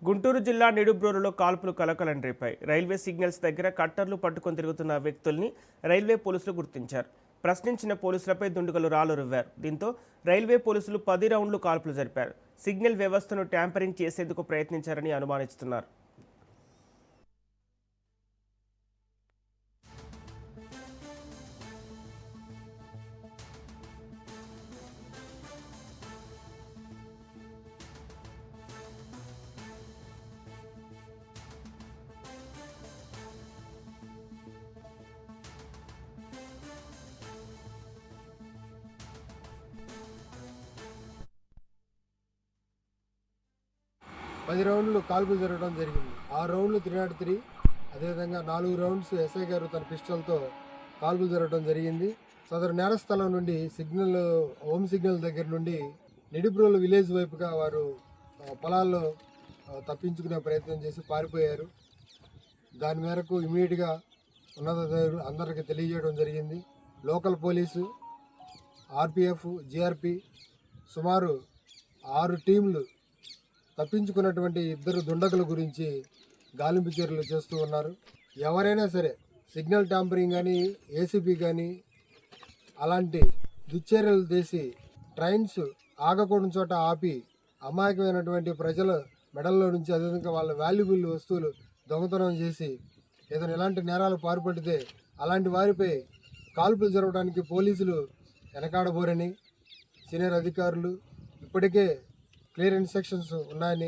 గుంటూరు జిల్లా నిడుబ్రోలులో కాల్పులు కలకలం రేపాయి. రైల్వే సిగ్నల్స్ దగ్గర కట్టర్లు పట్టుకొని తిరుగుతున్న వ్యక్తుల్ని రైల్వే పోలీసులు గుర్తించారు. ప్రశ్నించిన పోలీసులపై దుండుగలు రాళ్లు రువ్వారు. దీంతో రైల్వే పోలీసులు 10 రౌండ్లు కాల్పులు జరిపారు. సిగ్నల్ వ్యవస్థను ట్యాంపరింగ్ చేసేందుకు ప్రయత్నించారని అనుమానిస్తున్నారు. 10 రౌండ్లు కాల్పులు జరగడం జరిగింది. 6 రౌండ్లు 303, అదేవిధంగా 4 రౌండ్స్ ఎస్ఐ గారు తన పిస్టల్తో కాల్పులు జరగడం జరిగింది. సదరు నేరస్థలం నుండి హోమ్ సిగ్నల్ దగ్గర నుండి నిడుబ్రోలు విలేజ్ వైపుగా వారు పొలాల్లో తప్పించుకునే ప్రయత్నం చేసి పారిపోయారు. దాని మేరకు ఇమీడియట్గా ఉన్నతాధికారులు అందరికీ తెలియజేయడం జరిగింది. లోకల్ పోలీసు, ఆర్పిఎఫ్, జిఆర్పి సుమారు 6 టీంలు తప్పించుకున్నటువంటి 2 దుండగుల గురించి గాలింపు చర్యలు చేస్తూ ఉన్నారు. ఎవరైనా సరే సిగ్నల్ ట్యాంపరింగ్ కానీ, ఏసీపీ కానీ అలాంటి దుశ్చర్యలు చేసి ట్రైన్స్ ఆగకూడని చోట ఆపి అమాయకమైనటువంటి ప్రజల మెడల్లో నుంచి, అదేవిధంగా వాళ్ళ వాల్యుబుల్ వస్తువులు దొంగతనం చేసి ఏదైనా ఇలాంటి నేరాలు పాల్పడితే అలాంటి వారిపై కాల్పులు జరగడానికి పోలీసులు వెనకాడబోరని సీనియర్ అధికారులు ఇప్పటికే క్లియర్ ఇన్స్ట్రక్షన్స్ ఉన్నాయని